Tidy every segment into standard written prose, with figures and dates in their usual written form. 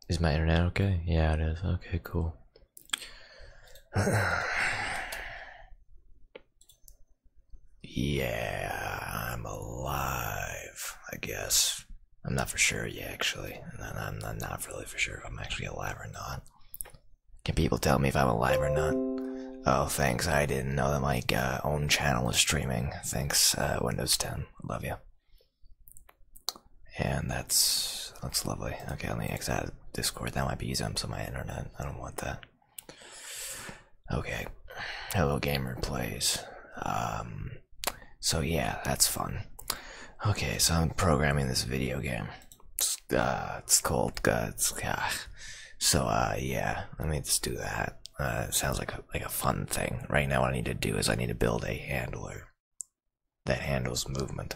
Is my internet okay? Yeah, it is. Okay, cool. Yeah, I'm alive, I guess. I'm not for sure yet, actually. I'm not really for sure if I'm actually alive or not. Can people tell me if I'm alive or not? Oh, thanks. I didn't know that my own channel was streaming. Thanks, Windows 10. Love you. And that's lovely. Okay, let me exit out of Discord. That might be using some of my internet. I don't want that. Okay. Hello Gamer Plays. So yeah, that's fun. Okay, so I'm programming this video game. It's called yeah, let me just do that. It sounds like a fun thing. Right now what I need to do is I need to build a handler that handles movement,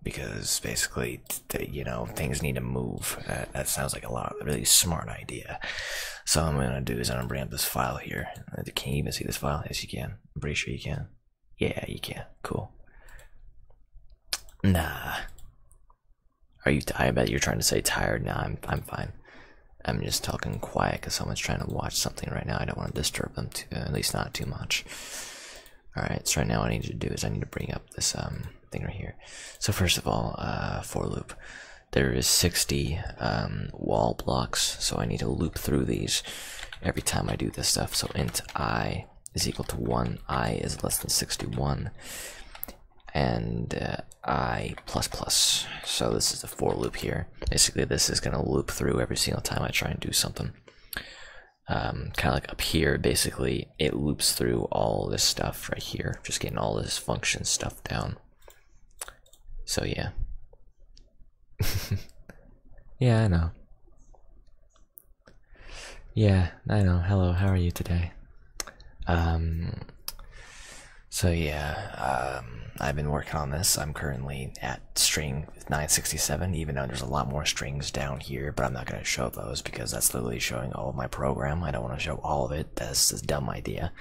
because basically, you know, things need to move. That sounds like a really smart idea. So what I'm gonna do is I'm gonna bring up this file here. Can you even see this file? Yes, you can. I'm pretty sure you can. Yeah, you can. Cool. Nah. Are you? I bet you're trying to say tired. Nah, I'm fine. I'm just talking quiet because someone's trying to watch something right now. I don't want to disturb them at least not too much. Alright, so right now what I need to do is I need to bring up this thing right here. So first of all, for loop. There is 60 wall blocks, so I need to loop through these every time I do this stuff. So int I is equal to 1, I is less than 61, and I plus plus. So this is the for loop here. Basically this is going to loop through every single time I try and do something. Kind of like up here, basically it loops through all this stuff right here, just getting all this function stuff down. So yeah. Yeah, I know. Yeah, I know. Hello, how are you today? So yeah, I've been working on this. I'm currently at string 967, even though there's a lot more strings down here, but I'm not going to show those because that's literally showing all of my program. I don't want to show all of it. That's a dumb idea.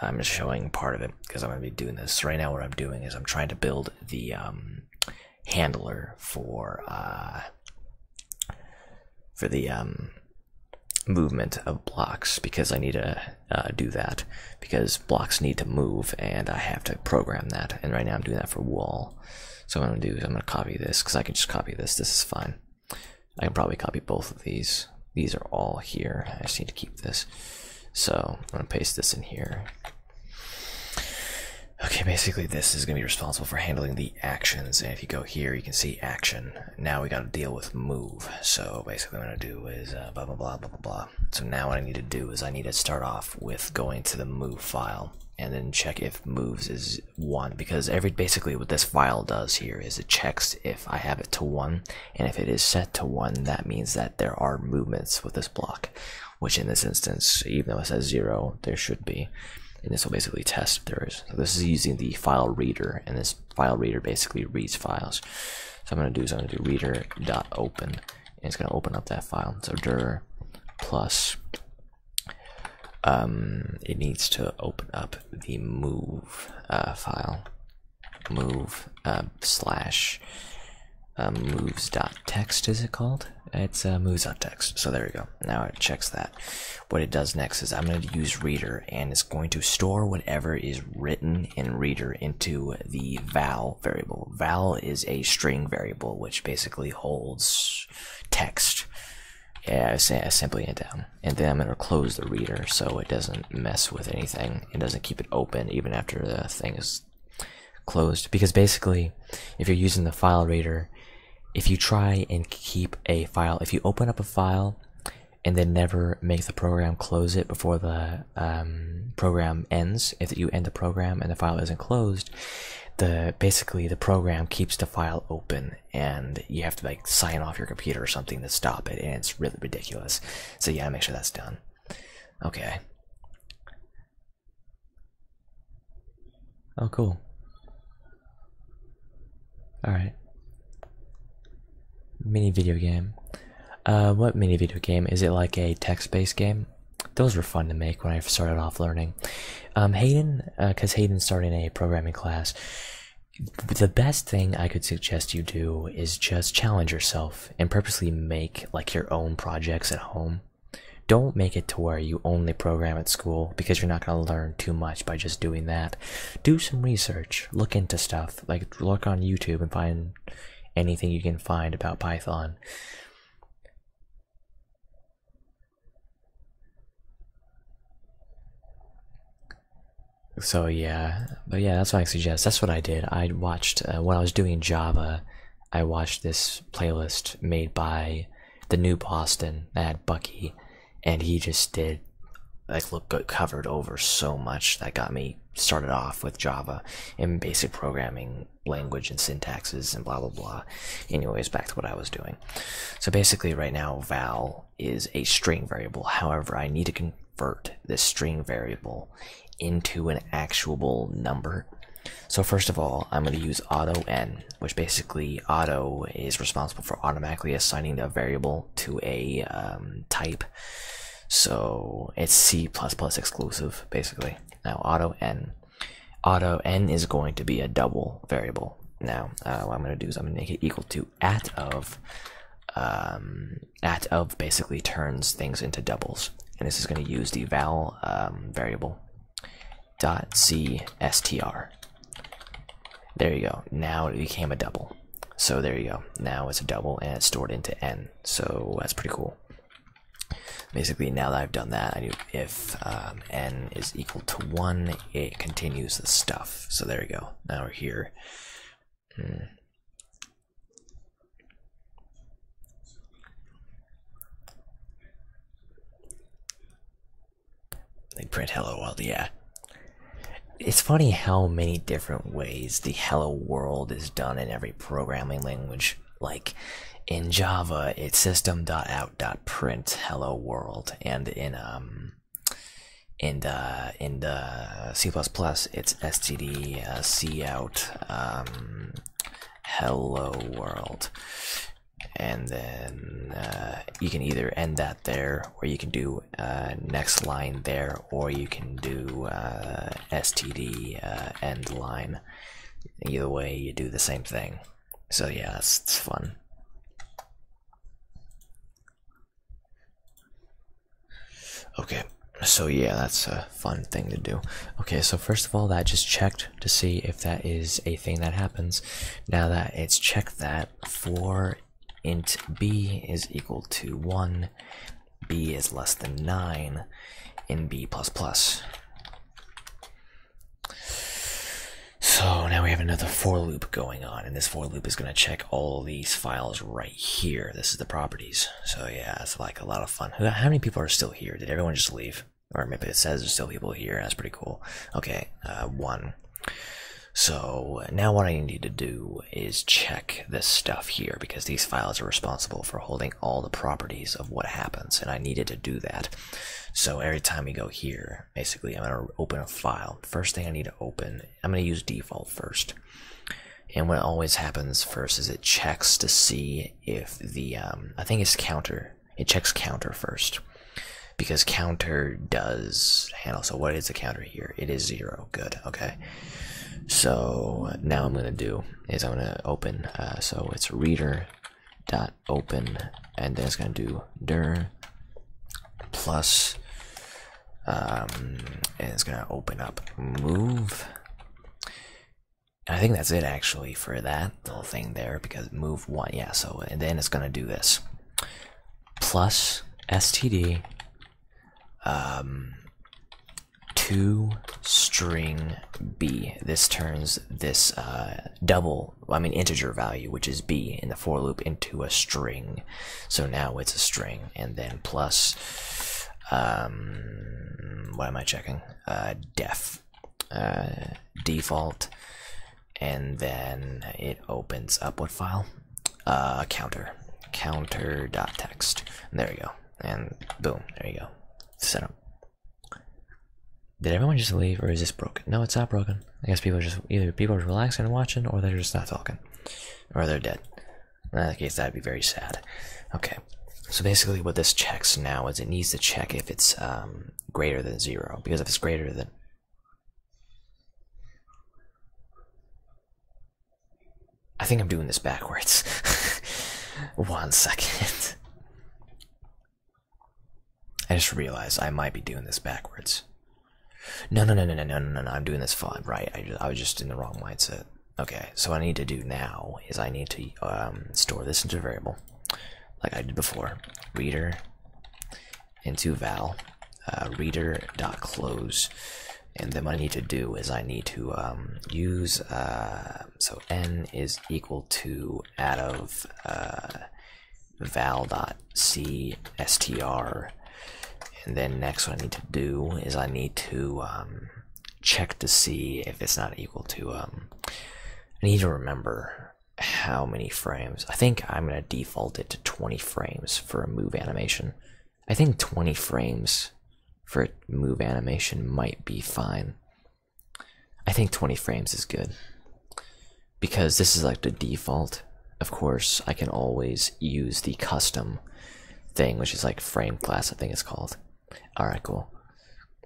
I'm just showing part of it because I'm going to be doing this. Right now what I'm doing is I'm trying to build the handler for the movement of blocks, because I need to do that because blocks need to move and I have to program that, and right now I'm doing that for wall. So what I'm gonna do is I'm gonna copy this because I can just copy this. This is fine. I can probably copy both of these. These are all here. I just need to keep this. So I'm gonna paste this in here. Okay, basically this is going to be responsible for handling the actions, and if you go here you can see action. Now we got to deal with move. So basically what I'm going to do is blah blah blah blah blah blah. So now what I need to do is I need to start off with going to the move file and then check if moves is 1, because basically what this file does here is it checks if I have it to 1, and if it is set to 1 that means that there are movements with this block, which in this instance, even though it says 0, there should be. And this will basically test if there is. So this is using the file reader, and this file reader basically reads files. So I'm going to do reader.open, and it's going to open up that file. So dir plus it needs to open up the move file, move slash moves.txt is it called? It's moves.txt. So there we go. Now it checks that. What it does next is I'm going to use reader, and it's going to store whatever is written in reader into the val variable. Val is a string variable which basically holds text. Yeah, I simply it down, and then I'm going to close the reader so it doesn't mess with anything. It doesn't keep it open even after the thing is closed, because basically if you're using the file reader, if you try and keep a file, if you open up a file and then never make the program close it before the program ends, if you end the program and the file isn't closed, basically the program keeps the file open, and you have to like sign off your computer or something to stop it, and it's really ridiculous. So yeah, make sure that's done. Okay. Oh, cool. Alright. Mini video game. What mini video game? Is it like a text-based game? Those were fun to make when I started off learning. Hayden, because Hayden's starting a programming class, The best thing I could suggest you do is just challenge yourself and purposely make like your own projects at home. Don't make it to where you only program at school, because you're not going to learn too much by just doing that. Do some research, look into stuff, like look on YouTube and find anything you can find about Python. So yeah, but yeah, that's what I suggest. That's what I did. I watched when I was doing Java, I watched this playlist made by the New Boston that had Bucky, and he just did like covered over so much that got me started off with Java and basic programming language and syntaxes and blah blah blah. Anyways, back to what I was doing. So basically right now val is a string variable. However, I need to convert this string variable into an actual number. So first of all, I'm going to use auto n, which basically auto is responsible for automatically assigning a variable to a type. So it's C++ exclusive, basically. Now auto n is going to be a double variable. Now what I'm going to do is I'm going to make it equal to at of basically turns things into doubles, and this is going to use the val variable dot cstr. There you go. Now it became a double. So there you go. Now it's a double and it's stored into n. So that's pretty cool. Basically, now that I've done that, I do if n is equal to 1, it continues the stuff. So there you go. Now we're here. They print hello world, yeah. It's funny how many different ways the hello world is done in every programming language. Like in Java, it's system.out.print hello world, and in C++, it's std cout hello world. And then you can either end that there, or you can do next line there, or you can do std end line. Either way, you do the same thing. So yeah, it's fun. Okay, so yeah, that's a fun thing to do. Okay, so first of all, that just checked to see if that is a thing that happens. Now that it's checked that, for int b is equal to 1, b is less than 9 in B++. So now we have another for loop going on, and this for loop is going to check all these files right here. This is the properties. So yeah, it's like a lot of fun. How many people are still here? Did everyone just leave? Or maybe it says there's still people here. That's pretty cool. Okay, 1. So now what I need to do is check this stuff here, because these files are responsible for holding all the properties of what happens, and I needed to do that. So every time we go here, basically I'm going to open a file. First thing I need to open, I'm going to use default first. And what always happens first is it checks to see if the, I think it's counter. It checks counter first, because counter does handle. So what is the counter here? It is 0. Good. Okay. So now I'm going to do is I'm going to open, so it's reader dot open, and then it's going to do dir plus, and it's going to open up move. I think that's it actually for that little thing there, because move 1, yeah. So and then it's going to do this plus std to string b. This turns this integer value, which is b in the for loop, into a string. So now it's a string. And then plus what am I checking? Def default, and then it opens up what file? Counter.txt. And there you go. And boom, there you go. Setup. Did everyone just leave, or is this broken? No, it's not broken. I guess people are just either people are relaxing and watching, or they're just not talking, or they're dead. In that case, that'd be very sad. Okay, so basically, what this checks now is it needs to check if it's greater than 0, because if it's greater than I think I'm doing this backwards. 1 second. I just realized I might be doing this backwards. No, I'm doing this fine, right? I was just in the wrong mindset. Okay, so what I need to do now is I need to store this into a variable, like I did before. Reader into val, reader.close, and then what I need to do is I need to use so n is equal to out of val.cstr. And then next what I need to do is I need to check to see if it's not equal to, I need to remember how many frames. I think I'm going to default it to 20 frames for a move animation. I think 20 frames for a move animation might be fine. I think 20 frames is good. Because this is like the default. Of course, I can always use the custom thing, which is like frame class, I think it's called. Alright, cool.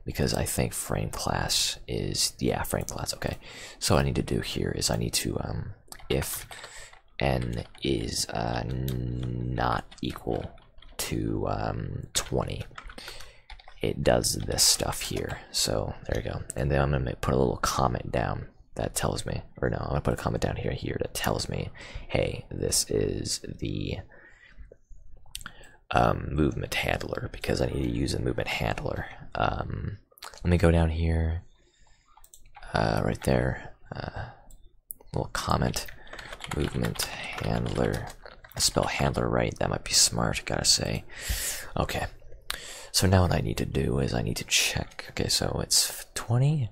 Because I think frame class is, yeah, frame class, okay. So what I need to do here is I need to, if n is not equal to 20, it does this stuff here. So there you go. And then I'm going to put a little comment down that tells me, or no, I'm going to put a comment down here that tells me, hey, this is the movement handler, because I need to use a movement handler. Let me go down here, right there, little comment, movement handler. I spell handler right, that might be smart, gotta say. Okay, so now what I need to do is I need to check, okay, so it's 20.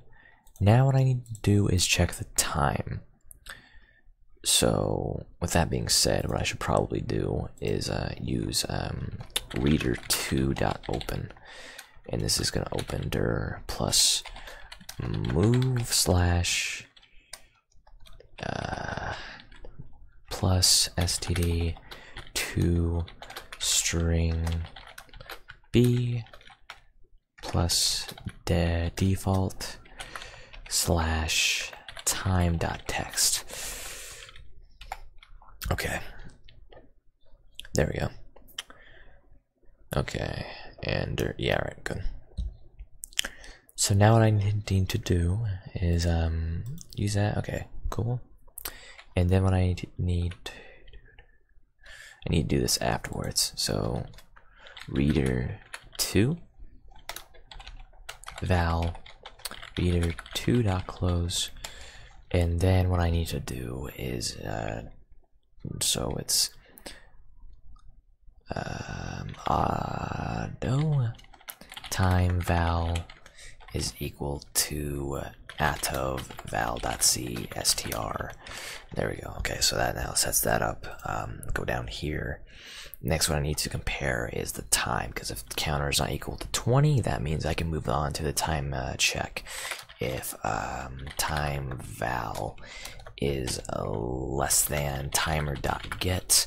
Now what I need to do is check the time. So with that being said, what I should probably do is use reader2.open, and this is going to open dir plus move slash plus std to string b plus default slash time.text. Okay, there we go. Okay, and yeah, right, good. So now what I need to do is use that. Okay, cool. And then what I need to do this afterwards. So reader2 val reader2.close, and then what I need to do is so it's auto time val is equal to at of val.cstr. There we go. Okay, so that now sets that up. Go down here. Next, what I need to compare is the time, because if the counter is not equal to 20, that means I can move on to the time check. If time val is less than timer.get,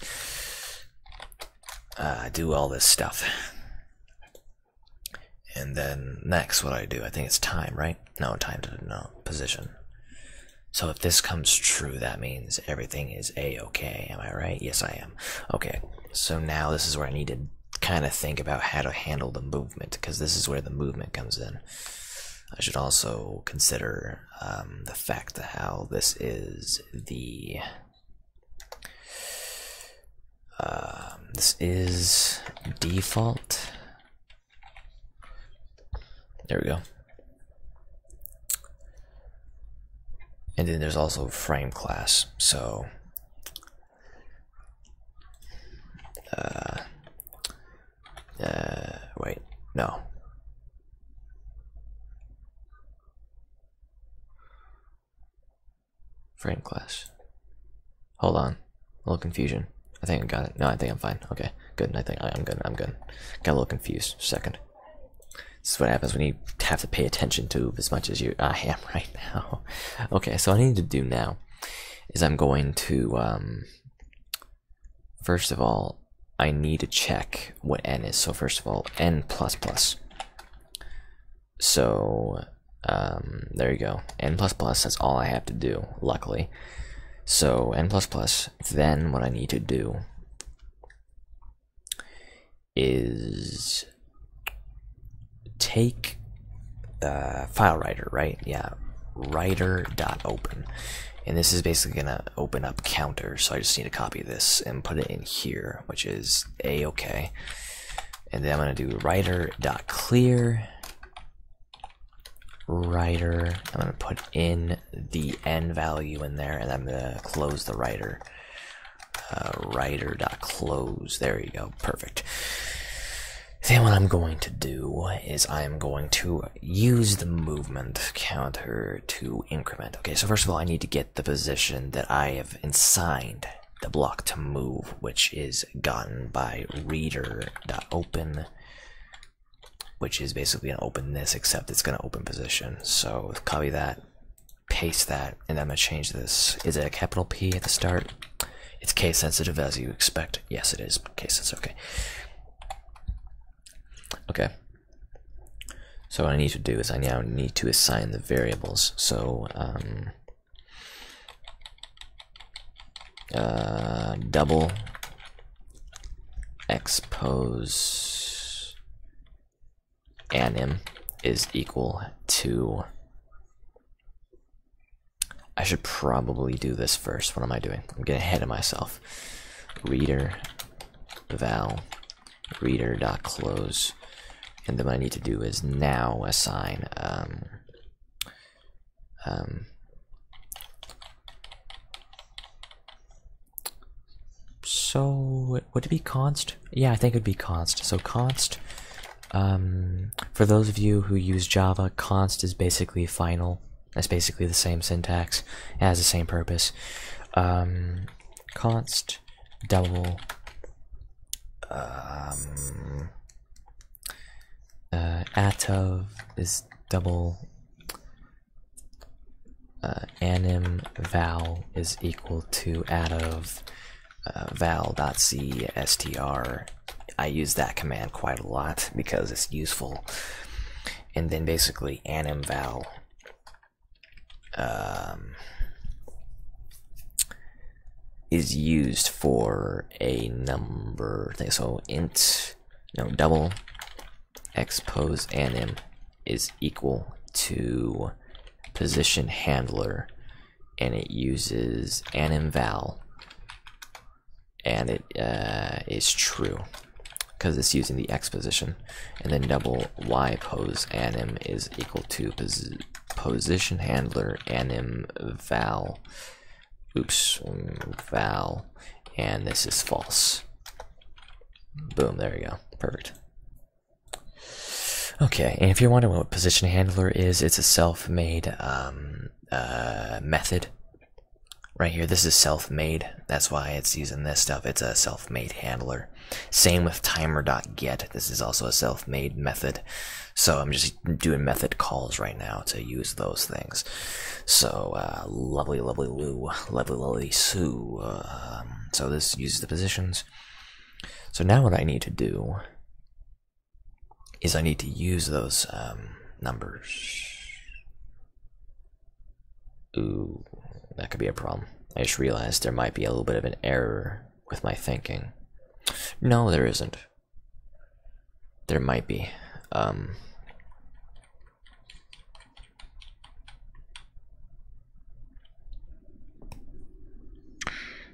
do all this stuff. And then next, what I do, I think it's time, right? No, time to no position. So if this comes true, that means everything is a-okay. Am I right? Yes, I am. Okay, so now this is where I need to kind of think about how to handle the movement, because this is where the movement comes in. I should also consider the fact that how this is the this is default. There we go. And then there's also frame class. So wait, no. Frame class. Hold on. A little confusion. I think I got it. No, I think I'm fine. Okay, good. I think I'm good. I'm good. Got a little confused. Second. This is what happens when you have to pay attention to as much as I am right now. Okay, so what I need to do now is I'm going to first of all, I need to check what n is. So first of all, n++. So there you go. n++, that's all I have to do, luckily. So n++, then what I need to do is take file writer, right? Yeah, writer.open. And this is basically gonna open up counter, so I just need to copy this and put it in here, which is a-okay. And then I'm gonna do writer.clear writer. I'm gonna put in the n value in there, and I'm gonna close the writer. Writer.close. There you go. Perfect. Then what I'm going to do is I'm going to use the movement counter to increment. Okay, so first of all, I need to get the position that I have assigned the block to move, which is gotten by reader.open, which is basically going to open this, except it's going to open position. So copy that, paste that, and I'm going to change this. Is it a capital P at the start? It's case sensitive as you expect. Yes, it is case sensitive. Okay. Okay. So what I need to do is I now need to assign the variables. So double expose anim is equal to, I should probably do this first. What am I doing? I'm getting ahead of myself. Reader val reader.close, and then what I need to do is now assign so would it be const? Yeah, I think it would be const. So const, for those of you who use Java, const is basically final. That's basically the same syntax. It has the same purpose. Const double atov is double anim val is equal to atov val.cstr. I use that command quite a lot because it's useful. And then basically anim val is used for a number thing. So double expose anim is equal to position handler, and it uses anim val, and it is true because it's using the x position. And then double y pose anim is equal to position handler anim val, val, and this is false. Boom, there you go. Perfect. Okay, and if you're wondering what position handler is, it's a self-made method. Right here, this is self-made. That's why it's using this stuff. It's a self-made handler. Same with timer.get. This is also a self-made method. So I'm just doing method calls right now to use those things. So lovely Lou, lovely Sue. So this uses the positions. So now what I need to do is I need to use those numbers. Ooh, that could be a problem. I just realized there might be a little bit of an error with my thinking. No, there isn't. There might be.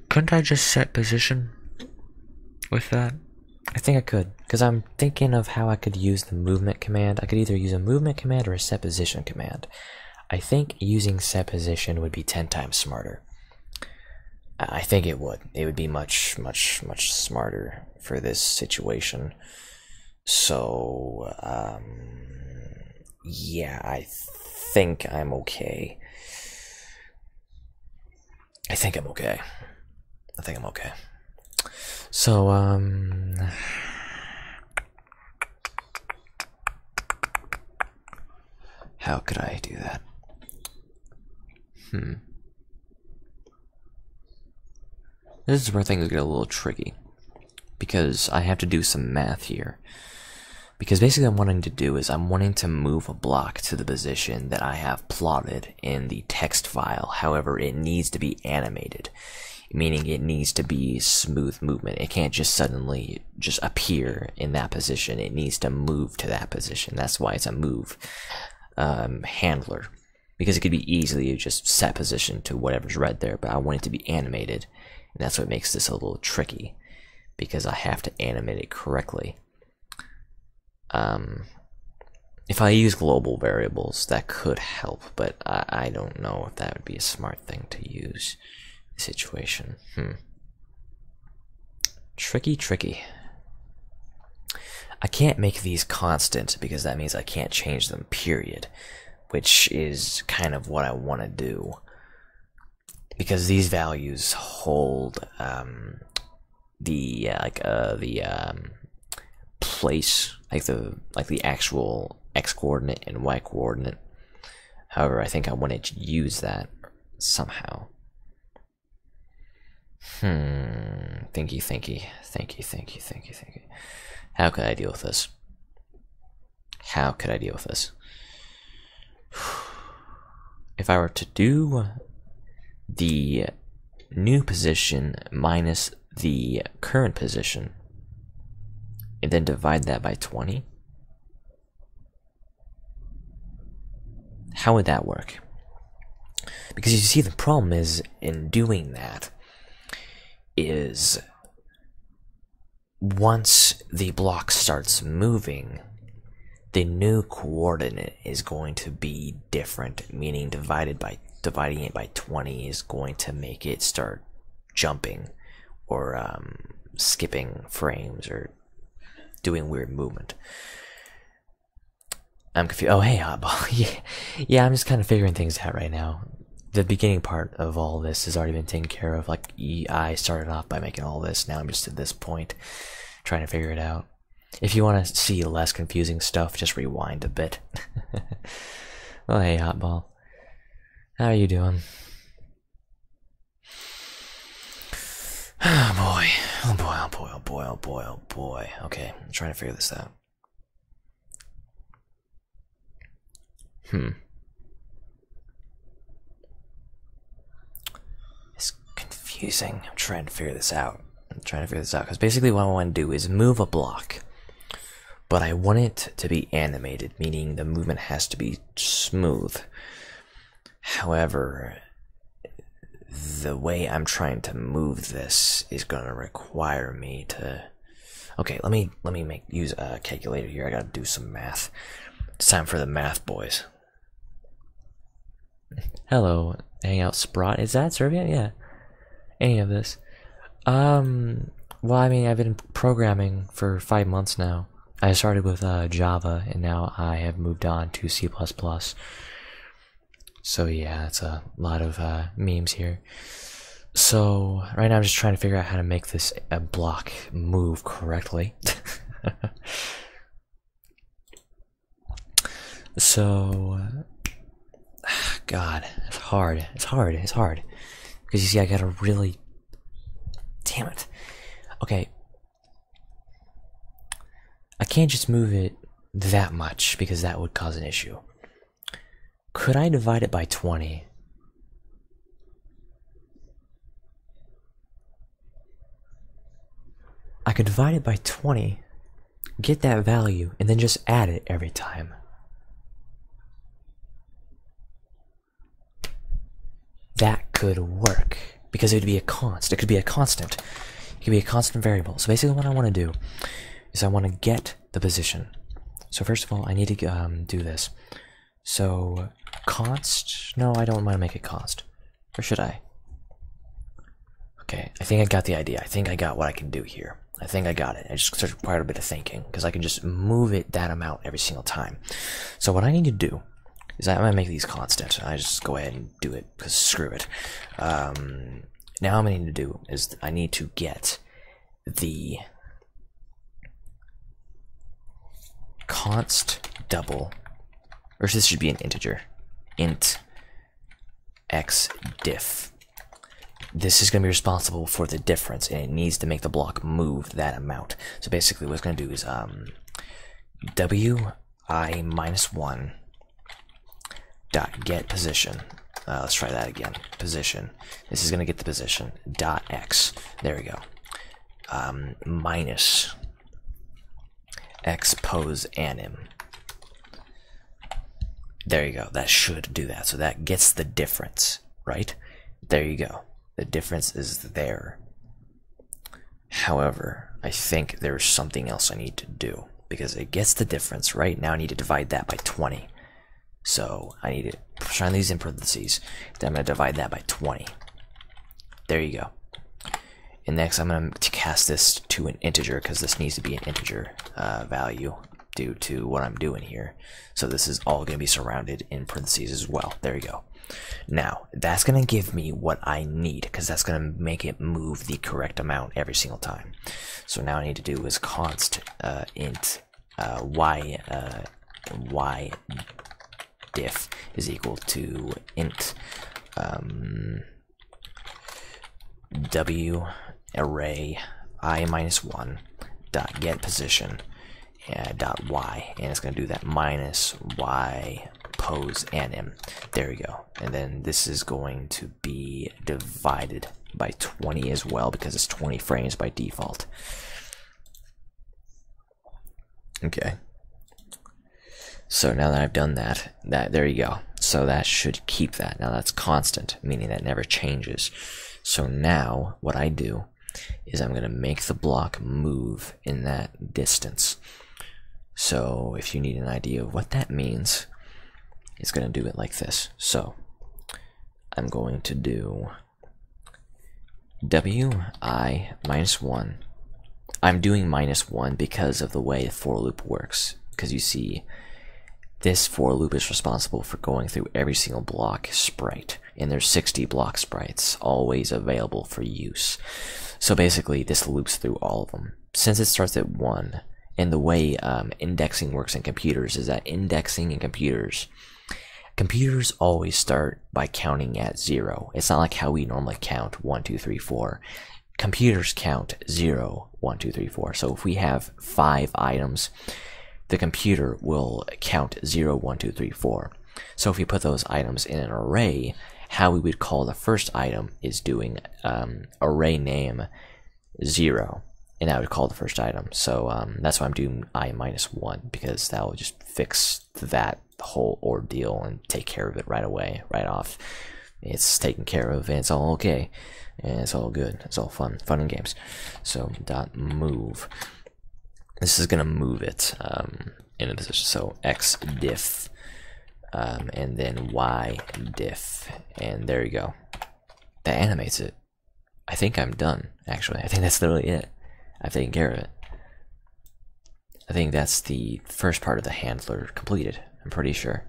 Couldn't I just set position with that? I think I could, because I'm thinking of how I could use the movement command. I could either use a movement command or a set position command. I think using set position would be 10 times smarter. I think it would. It would be much smarter for this situation. So, yeah, I think I'm okay. I think I'm okay. So, how could I do that? This is where things get a little tricky, because I have to do some math here. Because basically what I'm wanting to do is I'm wanting to move a block to the position that I have plotted in the text file. However, it needs to be animated, meaning it needs to be smooth movement. It can't just suddenly just appear in that position. It needs to move to that position. That's why it's a move handler, because it could be easily just set position to whatever's right there, but I want it to be animated, and that's what makes this a little tricky, because I have to animate it correctly. If I use global variables, that could help, but I don't know if that would be a smart thing to use in the situation. Tricky. I can't make these constant because that means I can't change them, period, which is kind of what I want to do, because these values hold the place, like the actual x coordinate and y coordinate. However, I think I want to use that somehow. Thinky. How could I deal with this? If I were to do the new position minus the current position, and then divide that by 20, how would that work? Because you see, the problem is in doing that is once the block starts moving, the new coordinate is going to be different, meaning dividing it by 20 is going to make it start jumping or skipping frames or doing weird movement. I'm confused. Oh, hey, Hotball. yeah, I'm just kind of figuring things out right now. The beginning part of all this has already been taken care of. Like, I started off by making all this. Now I'm just at this point trying to figure it out. If you want to see less confusing stuff, just rewind a bit. Well, hey, Hotball. How are you doing? Oh boy. Okay, I'm trying to figure this out. It's confusing. I'm trying to figure this out. Because basically what I want to do is move a block, but I want it to be animated, meaning the movement has to be smooth. However, the way I'm trying to move this is going to require me to... Okay, let me use a calculator here. I gotta do some math. It's time for the math, boys. Hello, Hangout Sprott. Is that Servient? Yeah. Any of this. Well, I mean, I've been programming for 5 months now. I started with Java, and now I have moved on to C++. So yeah, it's a lot of memes here. So right now I'm just trying to figure out how to make this block move correctly. So, God, it's hard. Because you see, I gotta really... Damn it. Okay. I can't just move it that much, because that would cause an issue. Could I divide it by 20? I could divide it by 20, get that value, and then just add it every time. That could work, because it would be a const. It could be a constant. It could be a constant variable. So basically what I want to do is I want to get the position. So first of all, I need to do this. So const, no, I don't want to make it const. Or should I? Okay, I think I got the idea. I think I got what I can do here. I think I got it. I just required a bit of thinking, because I can just move it that amount every single time. So what I need to do is I'm going to make these constant. I just go ahead and do it, because screw it. Now what I need to do is I need to get the const double, or this should be an integer, int x diff. This is going to be responsible for the difference, and it needs to make the block move that amount. So basically what it's going to do is wi minus 1 dot get position. Let's try that again. Position. This is gonna get the position. Dot x. There we go. Minus x pose anim. There you go. That should do that. So that gets the difference, right? There you go. The difference is there. However, I think there's something else I need to do because it gets the difference, right? Now I need to divide that by 20. So I need to try these in parentheses. Then I'm going to divide that by 20. There you go. And next I'm going to cast this to an integer because this needs to be an integer value due to what I'm doing here. So this is all going to be surrounded in parentheses as well. There you go. Now that's going to give me what I need because that's going to make it move the correct amount every single time. So now I need to do is const int y diff is equal to int w array I minus 1 dot get position dot y, and it's going to do that minus y pose anim. There we go. And then this is going to be divided by 20 as well because it's 20 frames by default. Okay. So now that I've done that, there you go. So that should keep that. Now that's constant, meaning that never changes. So now what I do is I'm going to make the block move in that distance. So if you need an idea of what that means, it's going to do it like this. So I'm going to do wi minus 1. I'm doing minus 1 because of the way the for loop works. Because you see, this for loop is responsible for going through every single block sprite, and there's 60 block sprites always available for use. So basically this loops through all of them. Since it starts at 1, and the way indexing works in computers is that indexing in computers always start by counting at 0. It's not like how we normally count 1, 2, 3, 4. Computers count 0, 1, 2, 3, 4. So if we have 5 items, the computer will count 0, 1, 2, 3, 4. So if we put those items in an array, how we would call the first item is doing array name 0, and that would call the first item. So that's why I'm doing I minus 1, because that will just fix that whole ordeal and take care of it right away, right off. It's taken care of, and it's all okay, and it's all good. It's all fun and games. So dot move. This is gonna move it in a position. So x diff, and then y diff, and there you go. That animates it. I think I'm done. Actually, I think that's literally it. I've taken care of it. I think that's the first part of the handler completed. I'm pretty sure.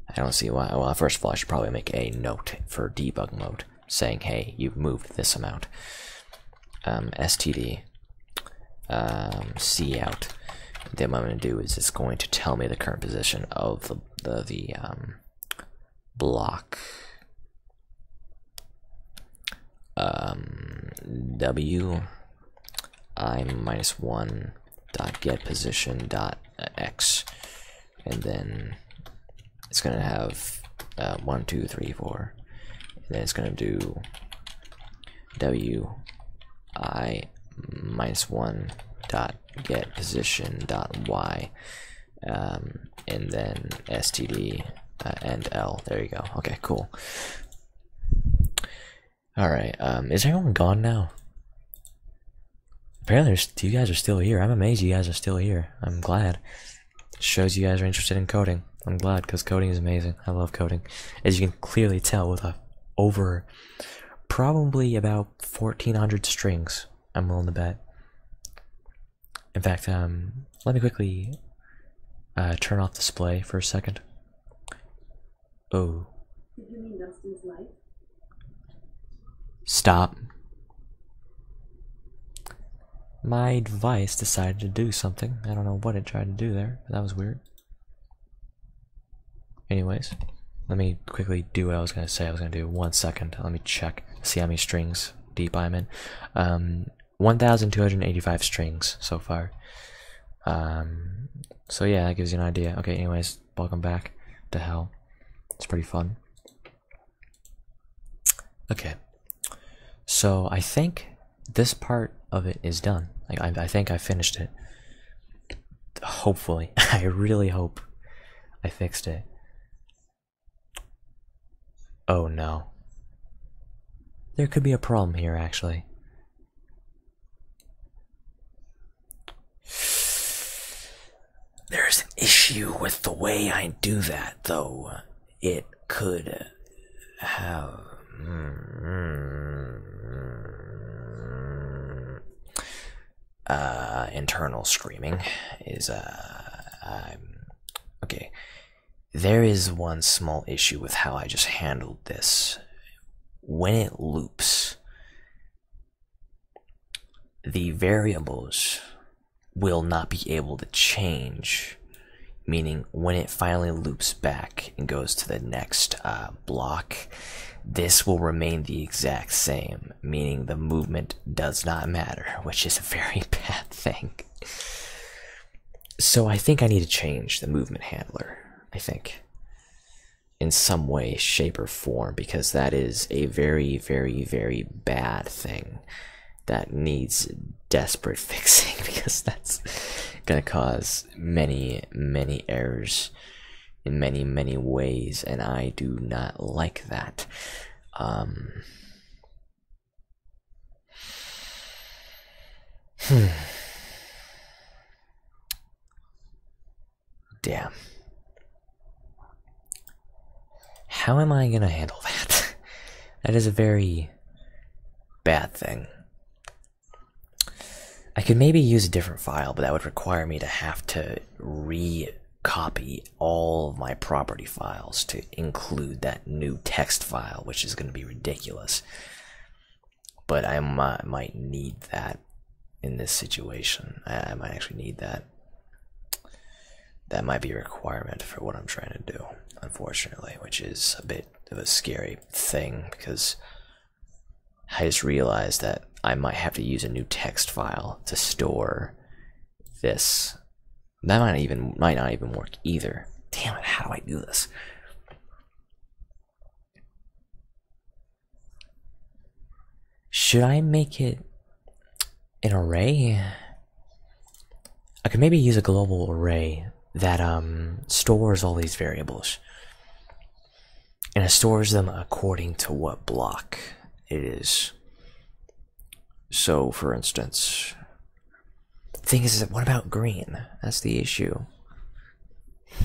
I don't see why. Well, first of all, I should probably make a note for debug mode saying, hey, you've moved this amount. Std cout. Then what I'm going to do is it's going to tell me the current position of the block. wi minus 1 dot get position dot x, and then it's gonna have 1, 2, 3, 4, and then it's gonna do wi minus 1 dot get position dot y, and then std and l. There you go. Okay, cool. Alright, is everyone gone now? Apparently you guys are still here. I'm amazed you guys are still here. I'm glad. It shows you guys are interested in coding. I'm glad, because coding is amazing. I love coding. As you can clearly tell with over probably about 1,400 strings, I'm willing to bet. In fact, let me quickly turn off display for a second. Oh. Did you mean Dustin's life? Stop. My device decided to do something. I don't know what it tried to do there, but that was weird. Anyways, let me quickly do what I was going to say. I was going to do 1 second. Let me check, see how many strings deep I'm in. 1,285 strings so far. So yeah, that gives you an idea. Okay, anyways, welcome back to hell. It's pretty fun. Okay, so I think this part of it is done. Like I think I finished it. Hopefully, I really hope I fixed it. Oh no. There could be a problem here, actually. There's an issue with the way I do that, though. It could have... internal screaming is, okay. There is one small issue with how I just handled this. When it loops, the variables will not be able to change, meaning when it finally loops back and goes to the next block, this will remain the exact same, meaning the movement does not matter, which is a very bad thing. So I think I need to change the movement handler, I think, in some way, shape, or form, because that is a very, very, very bad thing that needs desperate fixing, because that's gonna cause many, many errors in many, many ways, and I do not like that. Damn. How am I gonna handle that? That is a very bad thing. I could maybe use a different file, but that would require me to have to recopy all of my property files to include that new text file, which is going to be ridiculous. But I might need that in this situation. I might actually need that. That might be a requirement for what I'm trying to do, unfortunately, which is a bit of a scary thing, because I just realized that I might have to use a new text file to store this. That might not even work either. Damn it, how do I do this? Should I make it an array? I could maybe use a global array that stores all these variables, and it stores them according to what block it is. So, for instance, the thing is what about green? That's the issue.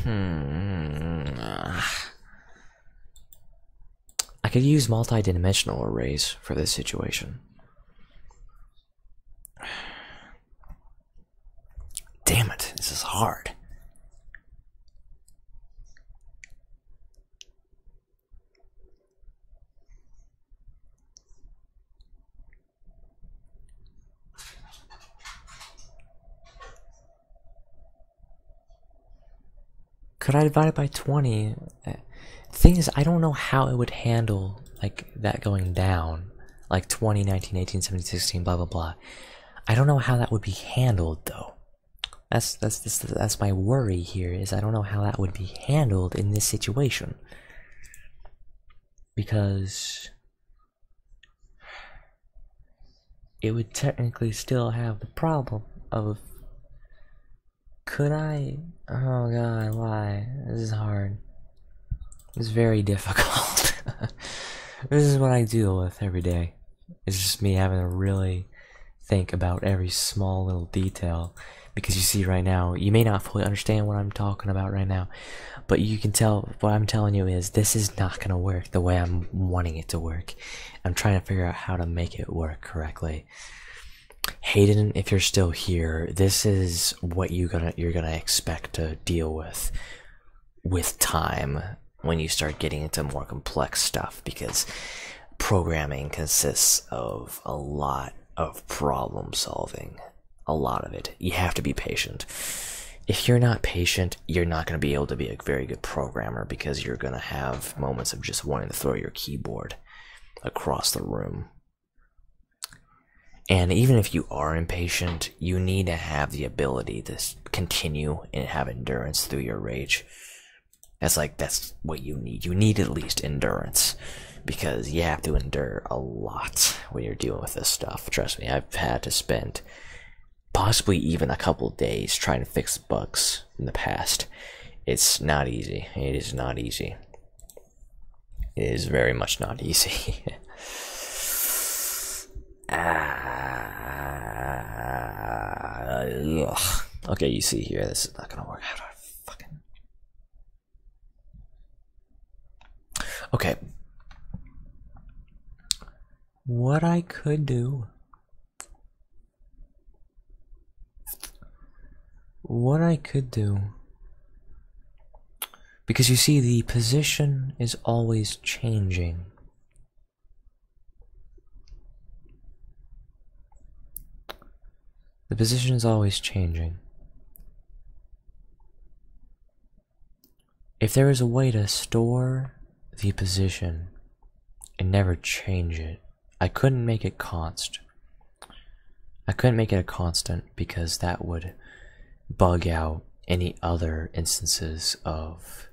I could use multi-dimensional arrays for this situation. Damn it, this is hard. Could I divide it by 20? The thing is, I don't know how it would handle like that going down, like 20, 19, 18, 17, 16, blah blah blah. I don't know how that would be handled though. That's my worry here, is I don't know how that would be handled in this situation, because it would technically still have the problem of, could I? Oh god, why? This is hard. It's very difficult. This is what I deal with every day. It's just me having to really think about every small little detail, because you see right now, you may not fully understand what I'm talking about right now, but you can tell what I'm telling you is this is not gonna work the way I'm wanting it to work. I'm trying to figure out how to make it work correctly. Hayden, if you're still here, this is what you're gonna expect to deal with time when you start getting into more complex stuff, because programming consists of a lot of problem solving. A lot of it. You have to be patient. If you're not patient, you're not going to be able to be a very good programmer, because you're going to have moments of just wanting to throw your keyboard across the room. And even if you are impatient, you need to have the ability to continue and have endurance through your rage. That's what you need. You need at least endurance, because you have to endure a lot when you're dealing with this stuff. Trust me, I've had to spend possibly even a couple days trying to fix bugs in the past. It's not easy. It is not easy. It is very much not easy. Okay, you see here, this is not gonna work. How do I fucking... Okay. What I could do... Because you see, the position is always changing. The position is always changing. If there is a way to store the position and never change it, I couldn't make it constant. I couldn't make it a constant because that would bug out any other instances of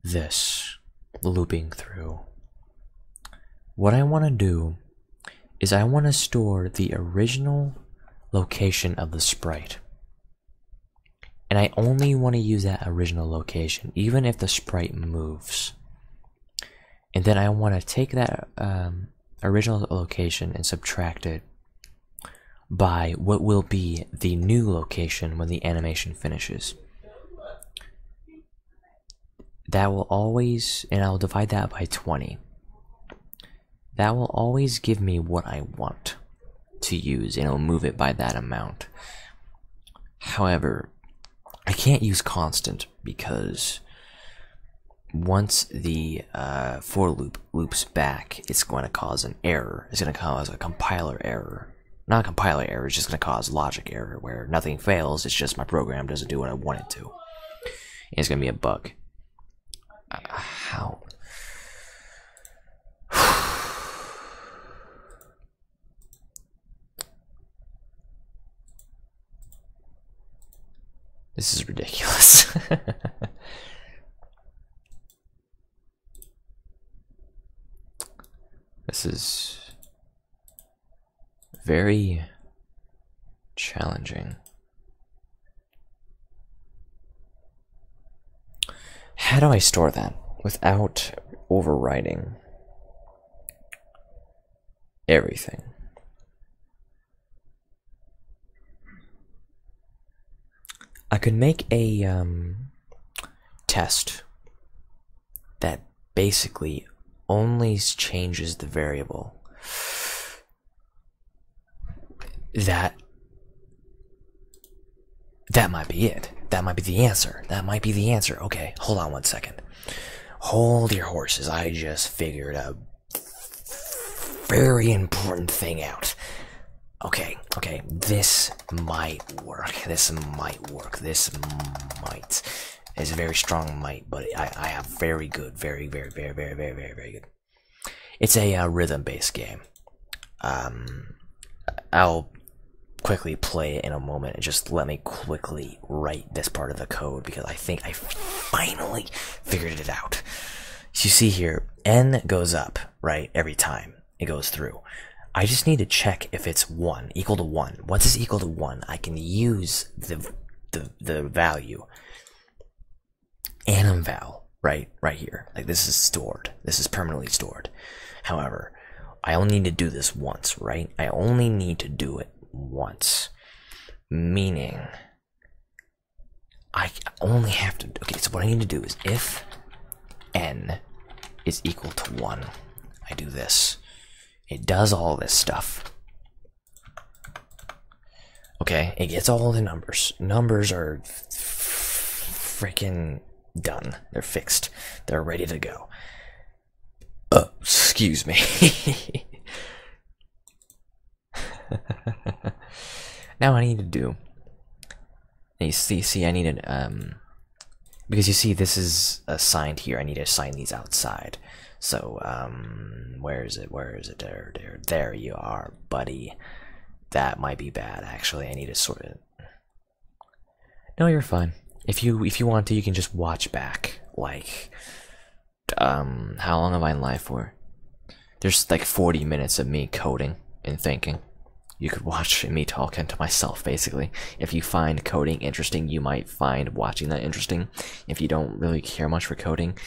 this looping through. What I want to do is I want to store the original location of the sprite, and I only want to use that original location even if the sprite moves. And then I want to take that original location and subtract it by what will be the new location when the animation finishes. That will always, and I'll divide that by 20. That will always give me what I want to use, and it'll move it by that amount. However, I can't use constant because once the for loop loops back, it's going to cause an error. It's going to cause a compiler error. Not a compiler error, it's just going to cause logic error where nothing fails, it's just my program doesn't do what I want it to. And it's going to be a bug. How? This is ridiculous. This is very challenging. How do I store that without overwriting everything? I could make a test that basically only changes the variable. That might be it. That might be the answer. That might be the answer. Okay, hold on one second. Hold your horses. I just figured a very important thing out. Okay, this might work. This might work. This might. It's a very strong might, but I have very good, very good. It's a rhythm-based game. I'll quickly play it in a moment, and just let me quickly write this part of the code because I think I finally figured it out. So you see here, n goes up, right, every time it goes through. I just need to check if it's equal to 1. Once it's equal to 1, I can use the value animval right here. Like, this is stored. This is permanently stored. However, I only need to do this once, right? I only need to do it once. Meaning, I only have to... Okay, so what I need to do is if n is equal to 1, I do this. It does all this stuff. Okay, it gets all the numbers. Numbers are freaking done. They're fixed. They're ready to go. Excuse me. Now I need to do... You see, I need to, because you see this is assigned here. I need to assign these outside. So, where is it? There you are, buddy. That might be bad, actually. I need to sort it. No, you're fine. If you want to, you can just watch back. Like, how long have I in live for? There's like 40 minutes of me coding and thinking. You could watch me talking to myself, basically. If you find coding interesting, you might find watching that interesting. If you don't really care much for coding,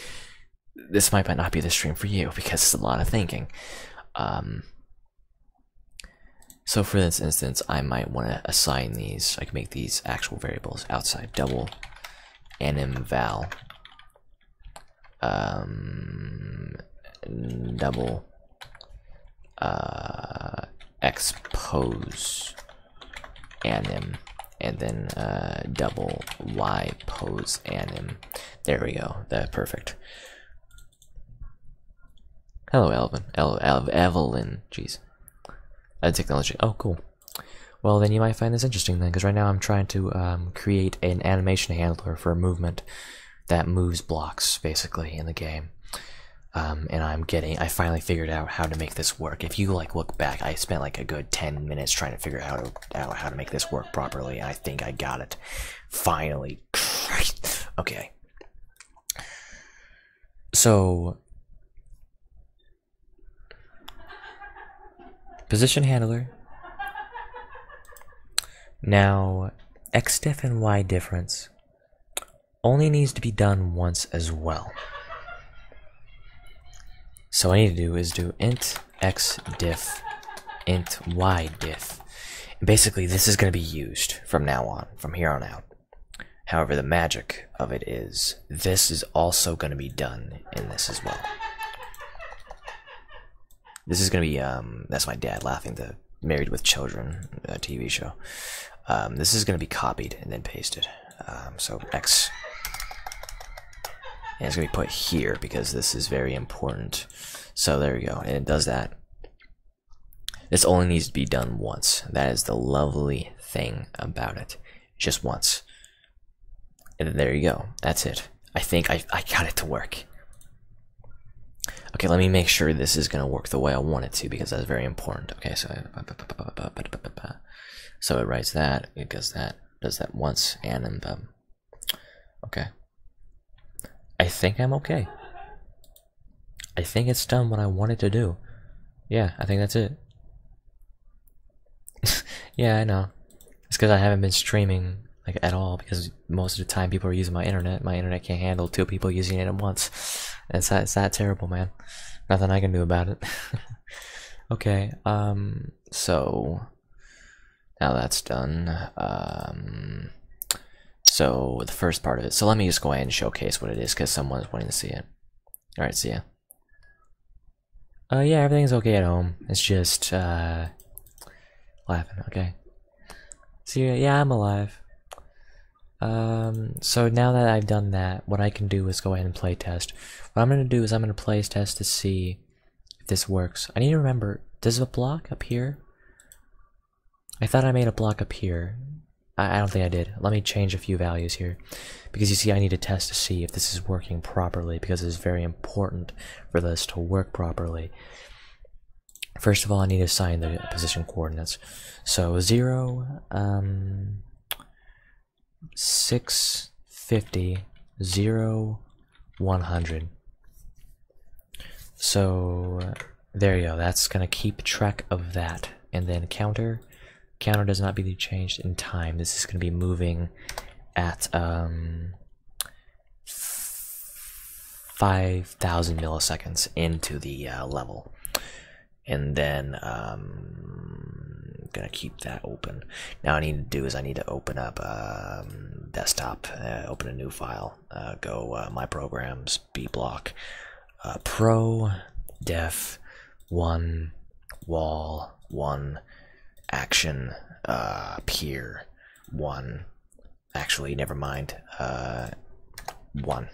this might not be the stream for you because it's a lot of thinking. So for this instance, I might want to assign these. I can make these actual variables outside double anim val double expose anim, and then double y pose anim. There we go. That's perfect. Hello, Evelyn. Jeez. Technology. Oh, cool. Well, then you might find this interesting then, because right now I'm trying to create an animation handler for a movement that moves blocks, basically, in the game. And I finally figured out how to make this work. If you like look back, I spent like a good 10 minutes trying to figure out how to make this work properly, and I think I got it. Finally. Okay. So, position handler. Now, xdiff and y difference only needs to be done once as well. So what I need to do is do int xdiff, int ydiff. And basically, this is going to be used from now on, from here on out. However, the magic of it is this is also going to be done in this as well. This is going to be that's my dad laughing, the Married with Children TV show. This is going to be copied and then pasted. So x. And it's going to be put here because this is very important. So there we go. And it does that. This only needs to be done once. That is the lovely thing about it. Just once. And then there you go. That's it. I think I got it to work. Okay, let me make sure this is going to work the way I want it to because that's very important. Okay, so it writes that. It does that once. And okay. I think I'm okay. I think it's done what I wanted to do. Yeah, I think that's it. Yeah, I know. It's because I haven't been streaming like at all because most of the time people are using my internet. My internet can't handle 2 people using it at once. It's that terrible, man. Nothing I can do about it. Okay, so now that's done. So the first part of it. So let me just go ahead and showcase what it is because someone's wanting to see it. All right, see ya. Yeah, everything's okay at home. It's just laughing. Okay. See ya. Yeah, I'm alive. So now that I've done that, what I can do is go ahead and play test. What I'm gonna do is I'm gonna play test to see if this works. I need to remember. Does a block up here? I thought I made a block up here. I don't think I did. Let me change a few values here. Because you see, I need to test to see if this is working properly, because it's very important for this to work properly. First of all, I need to assign the position coordinates. So 0, 650, 0, 100. So there you go. That's gonna keep track of that. And then counter does not be changed in time. This is going to be moving at 5,000 milliseconds into the level, and then I'm gonna keep that open. Now I need to do is I need to open up desktop, open a new file, go my programs, bblock, pro def 1 wall 1 action peer 1. Actually, never mind. 1.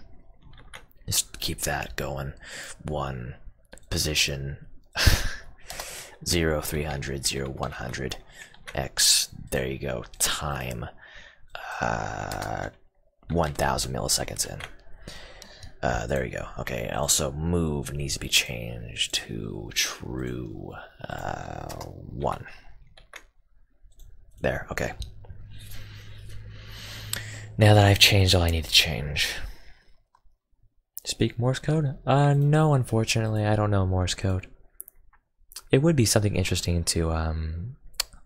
Just keep that going. 1 position 0 300 0 100 x. There you go. Time 1,000 milliseconds in. There you go. Okay. Also, move needs to be changed to true 1. There, okay. Now that I've changed all I need to change. Speak Morse code? No, unfortunately, I don't know Morse code. It would be something interesting to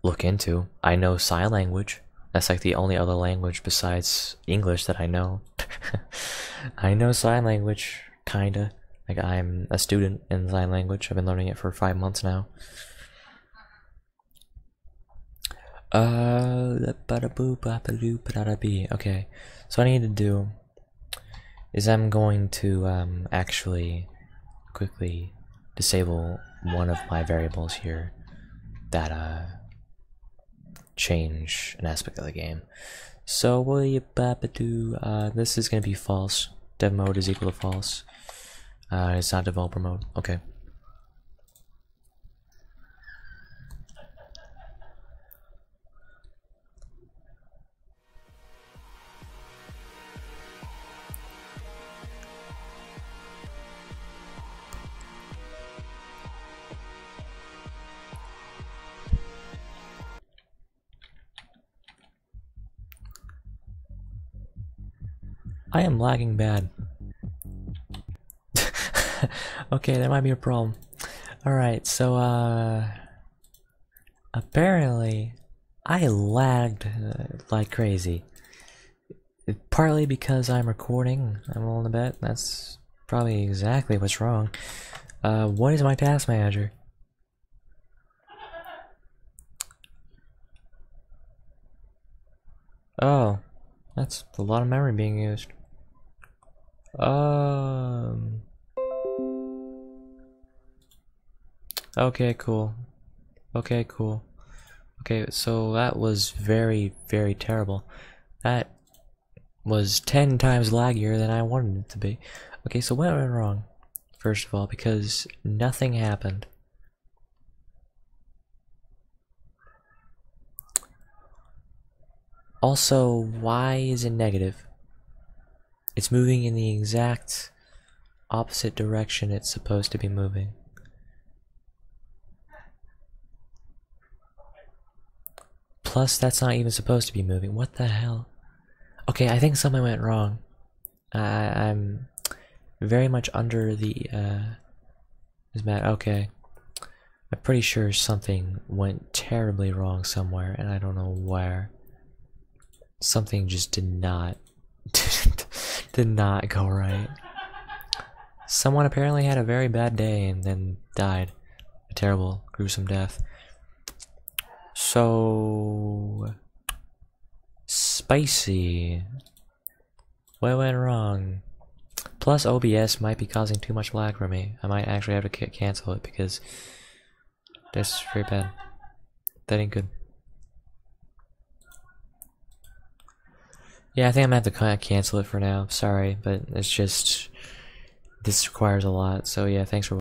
look into. I know sign language. That's like the only other language besides English that I know. I know sign language, kinda. Like, I'm a student in sign language. I've been learning it for 5 months now. Okay, so what I need to do is I'm going to actually quickly disable one of my variables here that change an aspect of the game. So this is gonna be false. Dev mode is equal to false. It's not developer mode. Okay. I am lagging bad. Okay, that might be a problem. Alright, so apparently I lagged like crazy. Partly because I'm recording, I'm willing to bet. That's probably exactly what's wrong. What is my task manager? Oh, that's a lot of memory being used. Okay, cool. Okay, cool. Okay, so that was very, very terrible. That was 10 times laggier than I wanted it to be. Okay, so what went wrong? First of all, because nothing happened. Also, why is it negative? It's moving in the exact opposite direction it's supposed to be moving. Plus, that's not even supposed to be moving. What the hell? Okay, I think something went wrong. I'm very much under the, okay. I'm pretty sure something went terribly wrong somewhere, and I don't know where. Something just did not go right. Someone apparently had a very bad day and then died a terrible, gruesome death. So spicy. What went wrong? Plus, OBS might be causing too much lag for me. I might actually have to cancel it because that's very bad. That ain't good. Yeah, I think I'm gonna have to kind of cancel it for now. Sorry, but it's just, this requires a lot. So yeah, thanks for watching.